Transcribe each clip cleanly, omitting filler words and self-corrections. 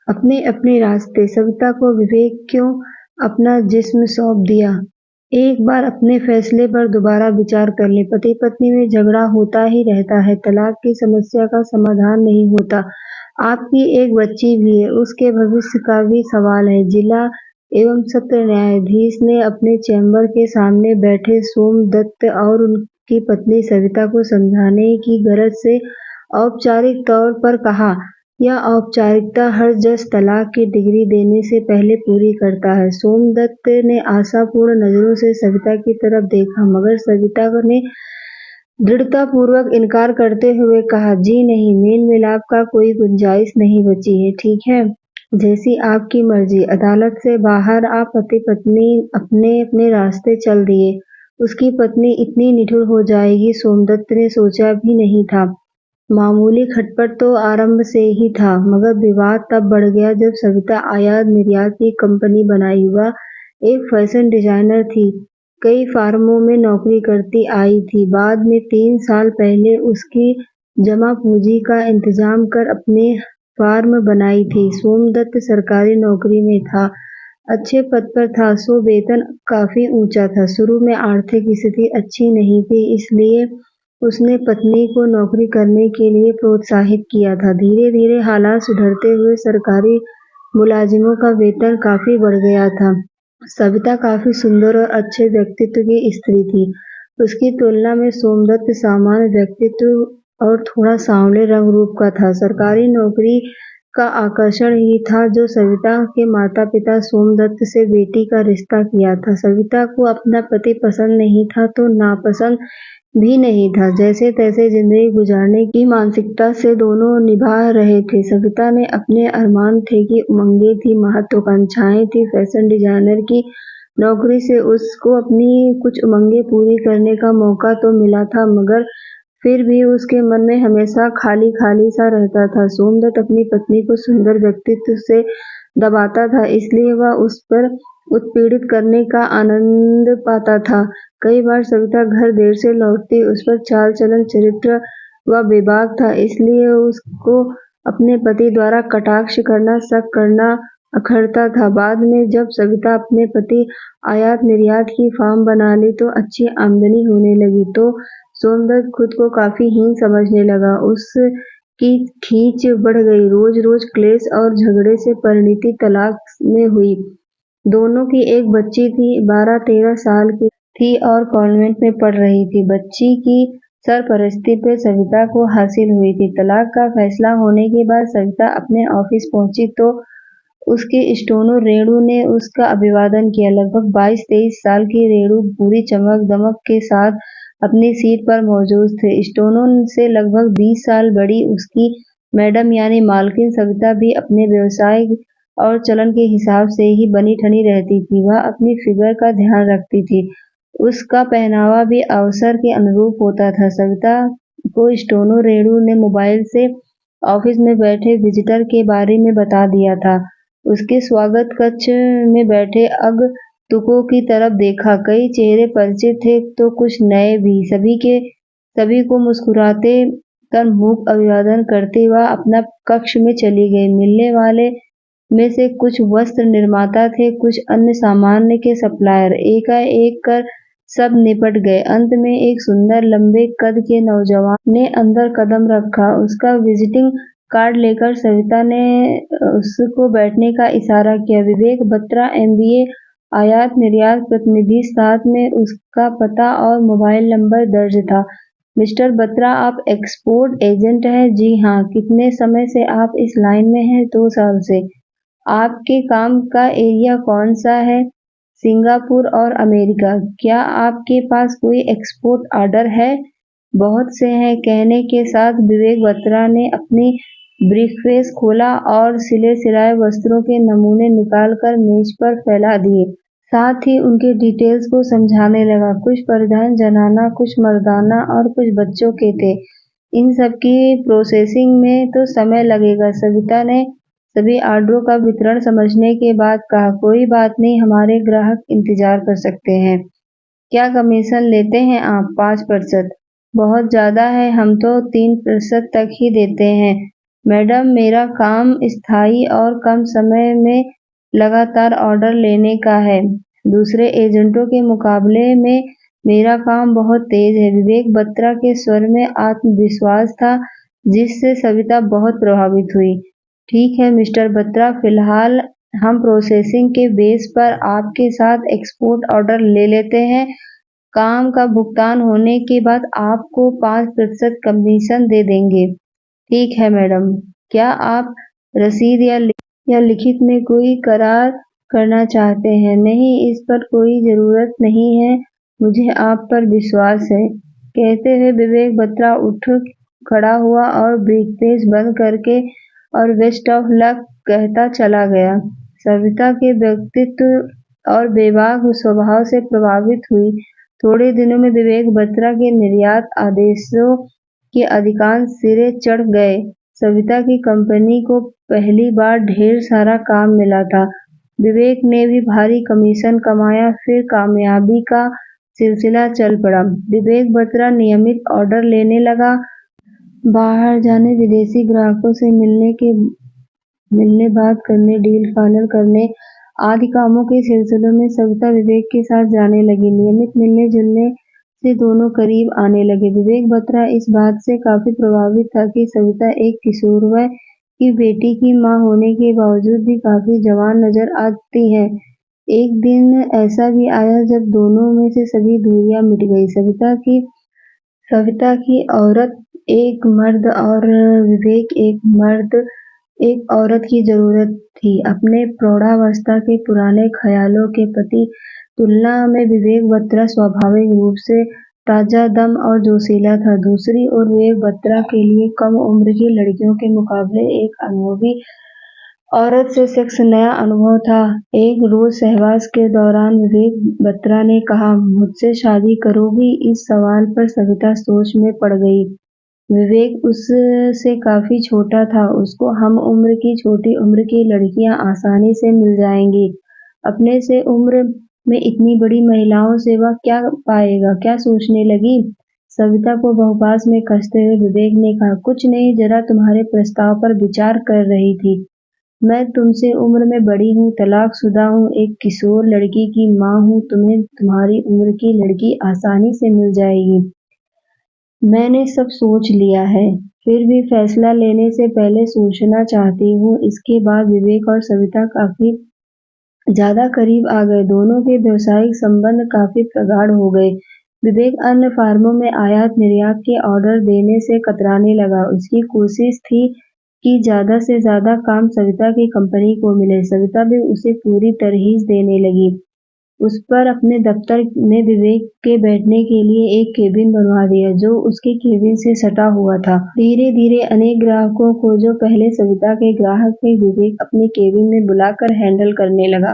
अपने अपने रास्ते। सविता को विवेक क्यों अपना जिस्म सौंप दिया? एक बार अपने फैसले पर दोबारा विचार कर ले। पति पत्नी में झगड़ा होता ही रहता है, तलाक की समस्या का समाधान नहीं होता। आपकी एक बच्ची भी है, उसके भविष्य का भी सवाल है। जिला एवं सत्र न्यायाधीश ने अपने चैम्बर के सामने बैठे सोमदत्त और उनकी पत्नी सविता को समझाने की गरज से औपचारिक तौर पर कहा, यह औपचारिकता हर जज तलाक की डिग्री देने से पहले पूरी करता है। सोमदत्त ने आशापूर्ण नजरों से सविता की तरफ देखा, मगर सविता ने दृढ़तापूर्वक इनकार करते हुए कहा, जी नहीं, मेल मिलाप का कोई गुंजाइश नहीं बची है। ठीक है, जैसी आपकी मर्जी। अदालत से बाहर आप पति पत्नी अपने अपने रास्ते चल दिए। उसकी पत्नी इतनी निठुर हो जाएगी सोमदत्त ने सोचा भी नहीं था। मामूली खटपट तो आरंभ से ही था, मगर विवाद तब बढ़ गया जब सविता आयात निर्यात की कंपनी बनाई। वह एक फैशन डिजाइनर थी, कई फार्मों में नौकरी करती आई थी। बाद में 3 साल पहले उसकी जमा पूंजी का इंतजाम कर अपने फार्म बनाई थी। सोमदत्त सरकारी नौकरी में था, अच्छे पद पर था, सो वेतन काफी ऊंचा था। शुरू में आर्थिक स्थिति अच्छी नहीं थी, इसलिए उसने पत्नी को नौकरी करने के लिए प्रोत्साहित किया था। धीरे धीरे हालात सुधरते हुए सरकारी मुलाजिमों का वेतन काफी बढ़ गया था। सविता काफी सुंदर और अच्छे व्यक्तित्व की स्त्री थी। उसकी तुलना में सोमदत्त सामान्य व्यक्तित्व और थोड़ा सांवले रंग रूप का था। सरकारी नौकरी का आकर्षण ही था जो सविता के माता पिता सोमदत्त से बेटी का रिश्ता किया था। सविता को अपना पति पसंद नहीं था तो नापसंद भी नहीं था। जैसे तैसे जिंदगी गुजारने की मानसिकता से दोनों निभा रहे थे। सविता ने अपने अरमान थे कि उमंगें थी, महत्वाकांक्षाएं थी। फैशन डिजाइनर की नौकरी से उसको अपनी कुछ उमंगें पूरी करने का मौका तो मिला था, मगर फिर भी उसके मन में हमेशा खाली खाली सा रहता था। सोमदत्त अपनी पत्नी को सुंदर व्यक्तित्व से दबाता था, इसलिए वह उस पर उत्पीड़ित करने का आनंद पाता था। कई बार सविता घर देर से लौटती, उस पर चाल चलन चरित्र व बेबाक था, इसलिए उसको अपने पति द्वारा कटाक्ष करना, शक करना अखरता था। बाद में जब सविता अपने पति आयात निर्यात की फार्म बना ली तो अच्छी आमदनी होने लगी, तो सोमदत्त खुद को काफी हीन समझने लगा। उसकी खींच बढ़ गई। रोज रोज क्लेश और झगड़े से परिणति तलाक में हुई। दोनों की एक बच्ची थी, 12-13 साल की थी और कॉन्वेंट में पढ़ रही थी। बच्ची की सरपरस्ती पे सविता को हासिल हुई थी। तलाक का फैसला होने के बाद सविता अपने ऑफिस पहुंची तो उसकी स्टोनो रेणु ने उसका अभिवादन किया। लगभग 22-23 साल की रेणु पूरी चमक दमक के साथ अपनी सीट पर मौजूद थे। स्टोनो से लगभग 20 साल बड़ी उसकी मैडम यानी मालकिन सविता भी अपने व्यवसाय और चलन के हिसाब से ही बनी ठनी रहती थी। वह अपनी फिगर का ध्यान रखती थी, उसका पहनावा भी अवसर के अनुरूप होता था। सविता को स्टोनो रेणु ने मोबाइल से ऑफिस में बैठे विजिटर के बारे में बता दिया था। उसके स्वागत कक्ष में बैठे आगंतुकों की तरफ देखा। कई चेहरे परिचित थे तो कुछ नए भी। सभी को मुस्कुराते कर मूक अभिवादन करते वह अपना कक्ष में चली गई। मिलने वाले में से कुछ वस्त्र निर्माता थे, कुछ अन्य सामान के सप्लायर। एकाएक कर सब निपट गए। अंत में एक सुंदर लंबे कद के नौजवान ने अंदर कदम रखा। उसका विजिटिंग कार्ड लेकर सविता ने उसको बैठने का इशारा किया। विवेक बत्रा, MBA, आयात निर्यात प्रतिनिधि। साथ में उसका पता और मोबाइल नंबर दर्ज था। मिस्टर बत्रा, आप एक्सपोर्ट एजेंट हैं? जी हाँ। कितने समय से आप इस लाइन में हैं? 2 साल से। आपके काम का एरिया कौन सा है? सिंगापुर और अमेरिका। क्या आपके पास कोई एक्सपोर्ट ऑर्डर है? बहुत से हैं। कहने के साथ विवेक बत्रा ने अपनी ब्रीफकेस खोला और सिले सिलाए वस्त्रों के नमूने निकालकर मेज पर फैला दिए। साथ ही उनके डिटेल्स को समझाने लगा। कुछ परिधान जनाना, कुछ मर्दाना और कुछ बच्चों के थे। इन सब की प्रोसेसिंग में तो समय लगेगा। सविता ने सभी ऑर्डरों का वितरण समझने के बाद कहा, कोई बात नहीं, हमारे ग्राहक इंतजार कर सकते हैं। क्या कमीशन लेते हैं आप? 5%। बहुत ज्यादा है, हम तो 3% तक ही देते हैं। मैडम, मेरा काम स्थायी और कम समय में लगातार ऑर्डर लेने का है। दूसरे एजेंटों के मुकाबले में मेरा काम बहुत तेज है। विवेक बत्रा के स्वर में आत्मविश्वास था, जिससे सविता बहुत प्रभावित हुई। ठीक है मिस्टर बत्रा, फिलहाल हम प्रोसेसिंग के बेस पर आपके साथ एक्सपोर्ट ऑर्डर ले लेते हैं। काम का भुगतान होने के बाद आपको 5% कमीशन दे देंगे। ठीक है मैडम। क्या आप रसीद या लिखित में कोई करार करना चाहते हैं? नहीं, इस पर कोई जरूरत नहीं है। मुझे आप पर विश्वास है। कहते हुए विवेक बत्रा उठ खड़ा हुआ और ब्रीफकेस बंद करके और बेस्ट ऑफ लक कहता चला गया। सविता के व्यक्तित्व और बेबाक स्वभाव से प्रभावित हुई। थोड़े दिनों में विवेक बत्रा के निर्यात आदेशों के अधिकांश सिरे चढ़ गए। सविता की कंपनी को पहली बार ढेर सारा काम मिला था। विवेक ने भी भारी कमीशन कमाया। फिर कामयाबी का सिलसिला चल पड़ा। विवेक बत्रा नियमित ऑर्डर लेने लगा। बाहर जाने, विदेशी ग्राहकों से मिलने, बात करने, डील फाइनल करने आदि कामों के सिलसिलों में सविता विवेक के साथ जाने लगी। नियमित मिलने जुलने से दोनों करीब आने लगे। विवेक बत्रा इस बात से काफी प्रभावित था कि सविता एक किशोरवय की बेटी की मां होने के बावजूद भी काफी जवान नजर आती है। एक दिन ऐसा भी आया जब दोनों में से सभी दूरियां मिट गई। सविता की औरत एक मर्द और विवेक एक औरत की जरूरत थी। अपने प्रौढ़ावस्था के पुराने ख्यालों के प्रति तुलना में विवेक बत्रा स्वाभाविक रूप से ताजा दम और जोशीला था। दूसरी ओर विवेक बत्रा के लिए कम उम्र की लड़कियों के मुकाबले एक अनुभवी औरत से सेक्स नया अनुभव था। एक रोज सहवास के दौरान विवेक बत्रा ने कहा, मुझसे शादी करोगी? इस सवाल पर सविता सोच में पड़ गई। विवेक उससे काफी छोटा था। उसको हम उम्र की छोटी उम्र की लड़कियां आसानी से मिल जाएंगी। अपने से उम्र में इतनी बड़ी महिलाओं से वह क्या पाएगा? क्या सोचने लगी? सविता को बहुपास में कसते हुए विवेक ने कहा, कुछ नहीं, जरा तुम्हारे प्रस्ताव पर विचार कर रही थी। मैं तुमसे उम्र में बड़ी हूँ, तलाकशुदा हूँ, एक किशोर लड़की की माँ हूँ। तुम्हें तुम्हारी उम्र की लड़की आसानी से मिल जाएगी। मैंने सब सोच लिया है, फिर भी फैसला लेने से पहले सोचना चाहती हूँ। इसके बाद विवेक और सविता काफी ज्यादा करीब आ गए। दोनों के व्यवसायिक संबंध काफी प्रगाढ़ हो गए। विवेक अन्य फर्मों में आयात निर्यात के ऑर्डर देने से कतराने लगा। उसकी कोशिश थी कि ज्यादा से ज्यादा काम सविता की कंपनी को मिले। सविता भी उसे पूरी तरहीज देने लगी। उस पर अपने दफ्तर में विवेक के बैठने के लिए एक केबिन बनवा दिया, जो उसके केबिन से सटा हुआ था। धीरे धीरे अनेक ग्राहकों को, जो पहले सविता के ग्राहक थे, विवेक अपने केबिन में बुलाकर हैंडल करने लगा।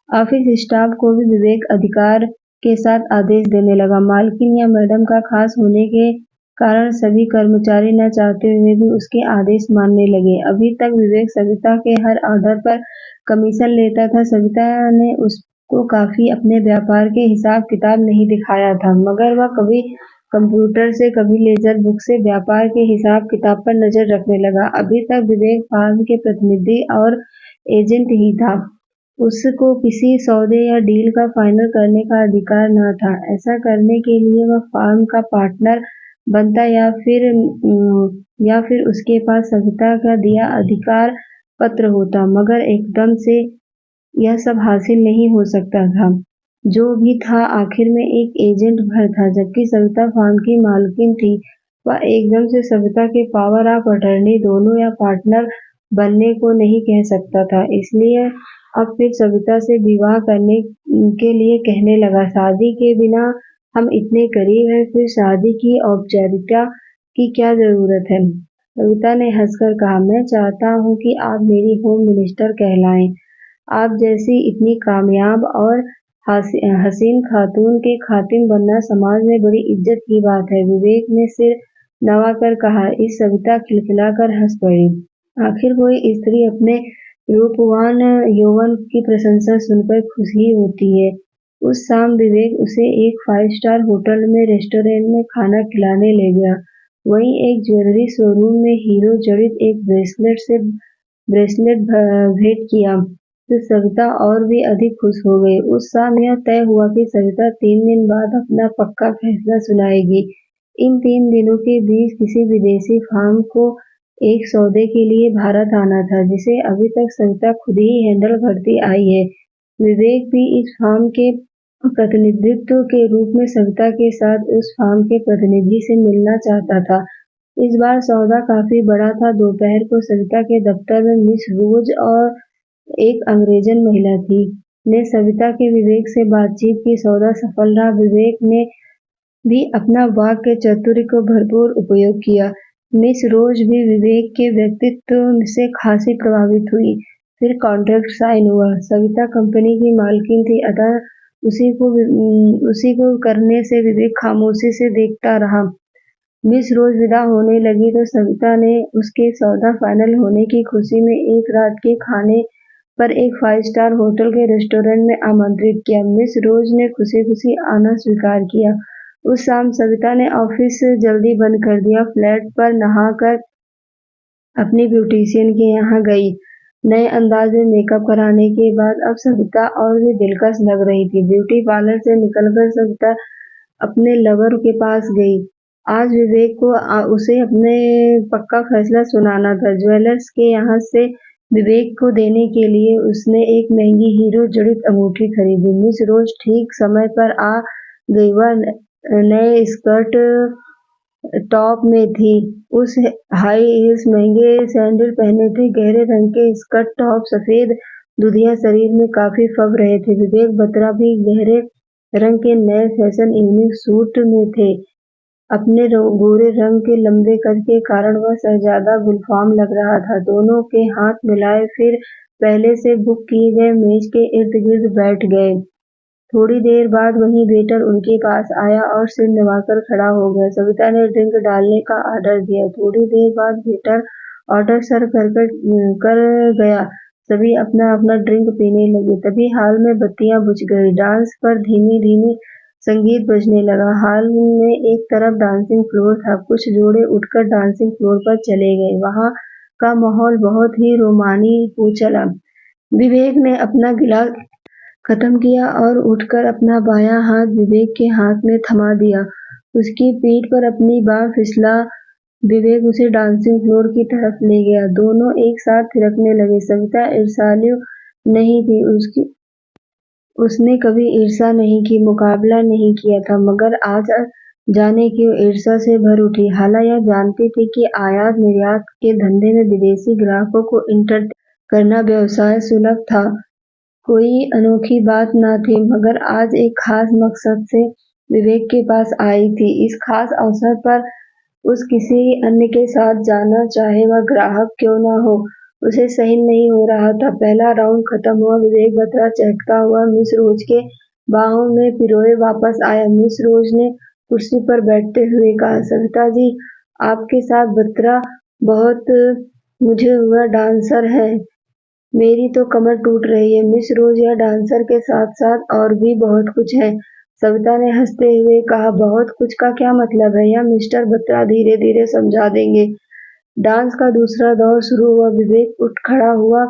ऑफिस स्टाफ को भी विवेक अधिकार के साथ आदेश देने लगा। मालकिन या मैडम का खास होने के कारण सभी कर्मचारी न चाहते हुए भी उसके आदेश मानने लगे। अभी तक विवेक सविता के हर ऑर्डर पर कमीशन लेता था। सविता ने उसको काफी अपने व्यापार के हिसाब किताब नहीं दिखाया था, मगर वह कभी कंप्यूटर से, कभी लेजर बुक से व्यापार के हिसाब किताब पर नजर रखने लगा। अभी तक विवेक फार्म के प्रतिनिधि और एजेंट ही था। उसको किसी सौदे या डील का फाइनल करने का अधिकार न था। ऐसा करने के लिए वह फर्म का पार्टनर बनता या फिर उसके पास सविता का दिया अधिकार पत्र होता, मगर एकदम से यह सब हासिल नहीं हो सकता था। जो भी था आखिर में एक एजेंट भर था, जबकि सविता फर्म की मालकिन थी। वह एकदम से सविता के पावर ऑफ अटर्नी, दोनों या पार्टनर बनने को नहीं कह सकता था। इसलिए अब फिर सविता से विवाह करने के लिए कहने लगा। शादी के बिना हम इतने करीब हैं, फिर शादी की औपचारिकता की क्या जरूरत है? सविता ने हंसकर कहा, मैं चाहता हूँ कि आप मेरी होम मिनिस्टर कहलाएं। आप जैसी इतनी कामयाब और हसीन खातून के खातिन बनना समाज में बड़ी इज्जत की बात है। विवेक ने सिर नवाकर कहा। इस सविता खिलखिलाकर हंस पड़ी। आखिर कोई स्त्री अपने रूपवान यौवन की प्रशंसा सुनकर खुशी होती है। उस शाम विवेक उसे एक 5 स्टार होटल में रेस्टोरेंट में खाना खिलाने ले गया। वहीं एक ज्वेलरी शोरूम में हीरो जड़ित एक ब्रेसलेट भेंट किया तो सविता और भी अधिक खुश हो गई। उस शाम यह तय हुआ कि सविता 3 दिन बाद अपना पक्का फैसला सुनाएगी। इन 3 दिनों के बीच किसी विदेशी फार्म को एक सौदे के लिए भारत आना था, जिसे अभी तक सविता खुद ही हैंडल करती आई है। विवेक भी इस फार्म के प्रतिनिधित्व के रूप में सविता के साथ उस फार्म के प्रतिनिधि से मिलना चाहता था। इस बार सौदा काफी बड़ा था। दोपहर को सविता के दफ्तर में मिस रोज और एक अंग्रेजन महिला थी ने सविता के विवेक से बातचीत की। सौदा सफल रहा। विवेक ने भी अपना वाक्य चातुर्य को भरपूर उपयोग किया। मिस रोज भी विवेक के व्यक्तित्व से खासी प्रभावित हुई। फिर कॉन्ट्रैक्ट साइन हुआ। सविता कंपनी की मालकिन थी, अतः उसी को करने से विवेक खामोशी से देखता रहा। मिस रोज विदा होने लगी तो सविता ने उसके सौदा फाइनल होने की खुशी में एक रात के खाने पर एक 5 स्टार होटल के रेस्टोरेंट में आमंत्रित किया। मिस रोज ने खुशी खुशी आना स्वीकार किया। उस शाम सविता ने ऑफिस जल्दी बंद कर दिया। फ्लैट पर नहाकर अपनी ब्यूटिशियन के यहाँ गई। नए अंदाज में मेकअप कराने के बाद अब सविता और भी दिलकश लग रही थी। ब्यूटी पार्लर से निकलकर सविता अपने लवर के पास गई। आज विवेक को उसे अपने पक्का फैसला सुनाना था। ज्वेलर्स के यहाँ से विवेक को देने के लिए उसने एक महंगी हीरो जड़ित अंगूठी खरीदी। मिस रोज ठीक समय पर आ गई। वह नए स्कर्ट टॉप में थी। उस हाई हील्स महंगे सैंडल पहने थे। गहरे रंग के स्कर्ट टॉप सफेद दुधिया शरीर में काफी फब रहे थे। विवेक बत्रा भी गहरे रंग के नए फैशन इवनिंग सूट में थे। अपने गोरे रंग के लंबे कद के कारण वह शहजादा गुलफाम लग रहा था। दोनों के हाथ मिलाए फिर पहले से बुक किए गए मेज के इर्द गिर्द बैठ गए। थोड़ी देर बाद वही वेटर उनके पास आया और सिर निभाकर खड़ा हो गया। सविता ने ड्रिंक डालने का आर्डर दिया। थोड़ी देर बाद वेटर ऑर्डर सर्व कर गया। सभी अपना अपना ड्रिंक पीने लगे। तभी हॉल में बत्तियां बुझ गई। डांस पर धीमी धीमी संगीत बजने लगा। हॉल में एक तरफ डांसिंग फ्लोर था। कुछ जोड़े उठकर डांसिंग फ्लोर पर चले गए। वहां का माहौल बहुत ही रोमानी हो चला। विवेक ने अपना गिलास खत्म किया और उठकर अपना बायां हाथ विवेक के हाथ में थमा दिया। उसकी पीठ पर अपनी बाह फिसला विवेक उसे डांसिंग फ्लोर की तरफ ले गया। दोनों एक साथ थिरकने लगे। सविता ईर्ष्यालु नहीं थी। उसने कभी ईर्ष्या नहीं की, मुकाबला नहीं किया था, मगर आज जाने क्यों ईर्ष्या से भर उठी। हालांकि यह जानती थी कि आयात निर्यात के धंधे में विदेशी ग्राहकों को इंटरटेन करना व्यवसाय सुलभ था। कोई अनोखी बात न थी, मगर आज एक खास मकसद से विवेक के पास आई थी। इस खास अवसर पर उस किसी अन्य के साथ जाना, चाहे वह ग्राहक क्यों न हो, उसे सहन नहीं हो रहा था। पहला राउंड खत्म हुआ। विवेक बत्रा चहकता हुआ मिस रोज के बाहों में पिरोए वापस आया। मिस रोज ने कुर्सी पर बैठते हुए कहा, सविता जी, आपके साथ बत्रा बहुत मुझे हुआ डांसर है। मेरी तो कमर टूट रही है। मिस रोज, यह डांसर के साथ साथ और भी बहुत कुछ है। सविता ने हंसते हुए कहा, बहुत कुछ का क्या मतलब है? यह मिस्टर बत्रा धीरे धीरे समझा देंगे। डांस का दूसरा दौर शुरू हुआ। विवेक उठ खड़ा हुआ।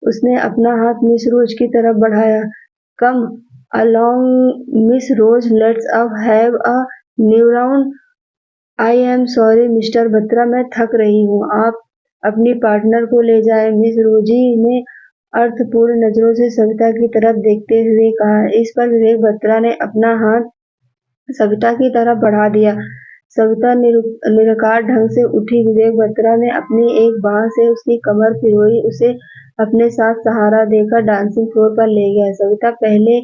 उसने अपना हाथ मिस रोज की तरफ बढ़ाया। Come along Miss Rose, let's अब have a new round. I am sorry Mister Batra, मैं थक रही हूँ। आप अपनी पार्टनर को ले जाएं। मिस रोजी ने अर्थपूर्ण नजरों से सविता की तरफ देखते हुए कहा। इस पर विवेक बत्रा ने अपना हाथ सविता की तरफ बढ़ा दिया। सविता निराकार ढंग से उठी। विवेक बत्रा ने अपनी एक बांह से उसकी कमर पिरोई, उसे अपने साथ सहारा देकर डांसिंग फ्लोर पर ले गया। सविता पहले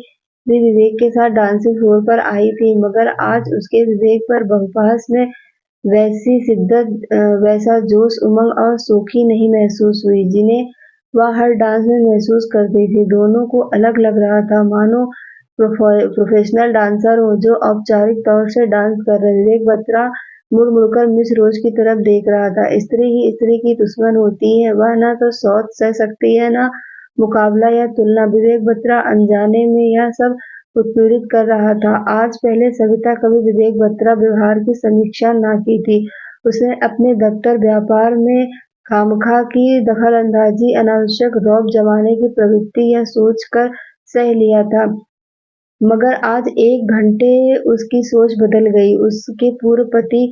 भी विवेक के साथ डांसिंग फ्लोर पर आई थी, मगर आज उसके विवेक पर बहुपास में वैसी शिद्दत, वैसा जोश, उमंग और शौक़ी नहीं महसूस हुई, जिन्हें वह हर डांस में महसूस करती थी। दोनों को अलग लग रहा था, मानो प्रोफेशनल डांसर हो जो औपचारिक तौर से डांस कर रहे। विवेक बत्रा मुड़ मुड़कर मिस रोज की तरफ देख रहा था। स्त्री ही स्त्री की दुश्मन होती है। वह न तो सौत सह सकती है, न मुकाबला या तुलना। विवेक बत्रा अनजाने में यह सब उत्पीड़ित कर रहा था। आज पहले सविता कभी विवेक बत्रा व्यवहार की समीक्षा न की थी। उसने अपने दफ्तर व्यापार में खामखा की दखलंदाजी, अनावश्यक रौब जमाने की प्रवृत्ति यह सोचकर सह लिया था, मगर आज एक घंटे उसकी सोच बदल गई। उसके पूर्व पति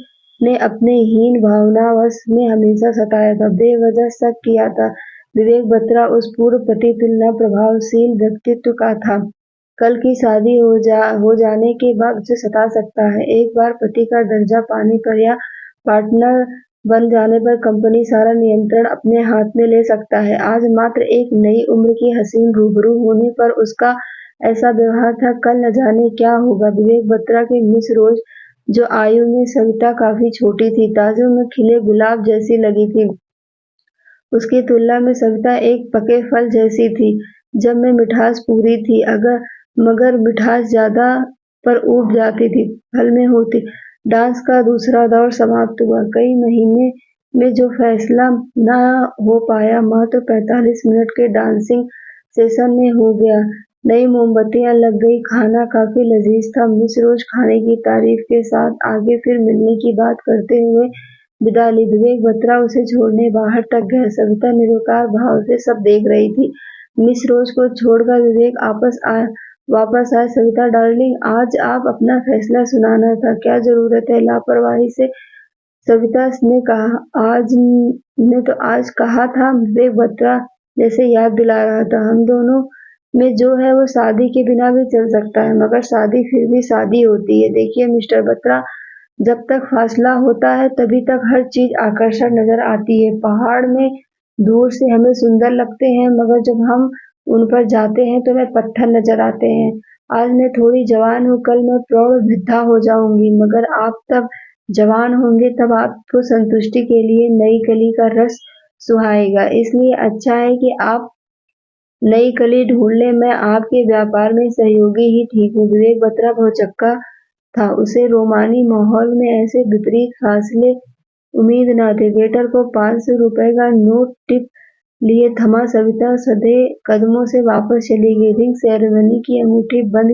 ने अपने हीन भावनावश में हमेशा सताया था, बेवजह शक किया था। विवेक बत्रा उस पूर्व पति तुलना प्रभावशील व्यक्तित्व का था। कल की शादी हो जाने के बाद उसे सता सकता है। एक बार पति का दर्जा पाने पर या पार्टनर बन जाने पर कंपनी सारा नियंत्रण अपने हाथ में ले सकता है। आज मात्र एक नई उम्र की हसीन रूबरू होने पर उसका ऐसा व्यवहार था, कल न जाने क्या होगा। विवेक बत्रा की मिस रोज, जो आयु में सविता काफी छोटी थी, ताजों में खिले गुलाब जैसी लगी थी। उसकी तुलना में सविता एक पके फल जैसी थी, जब में मिठास पूरी थी, मगर मिठास ज्यादा पर ऊब जाती थी, फल में होती। डांस का दूसरा दौर समाप्त हुआ। कई महीने में जो फैसला न हो पाया, मात्र 45 मिनट के डांसिंग सेशन में हो गया। नई मोमबत्तियां लग गई, खाना काफी लजीज था। मिस रोज खाने की तारीफ के साथ आगे फिर मिलने की बात करते हुए विदा ली। विवेक बत्रा उसे छोड़ने बाहर तक गया। सविता निरुपाय भाव से सब देख रही थी। मिस रोज को छोड़कर विवेक वापस आए। सविता डार्लिंग, आज आप अपना फैसला सुनाना था, क्या जरूरत है लापरवाही से? सविता ने आज कहा था, विवेक बत्रा जैसे याद दिला रहा था। हम दोनों में जो है वो शादी के बिना भी चल सकता है, मगर शादी फिर भी शादी होती है। देखिए मिस्टर बत्रा, जब तक फासला होता है तभी तक हर चीज आकर्षक नजर आती है। पहाड़ में दूर से हमें सुंदर लगते हैं, मगर जब हम उन पर जाते हैं तो हमें पत्थर नजर आते हैं। आज मैं थोड़ी जवान हूँ, कल मैं प्रौढ़ वृद्धा हो जाऊंगी, मगर आप तब जवान होंगे, तब आपको संतुष्टि के लिए नई कली का रस सुहाएगा। इसलिए अच्छा है कि आप नई कली ढूंढ लें। मैं आपके व्यापार में सहयोगी ही ठीक हूँ। विवेक बत्रा भौचक्का था। उसे रोमानी माहौल में ऐसे विपरीत फासले उम्मीद न थे। वेटर को 500 रुपए का नोट टिप लिए थमा सविता सधे कदमों से वापस चली गई। रिंग सेरेमनी की अंगूठी बंद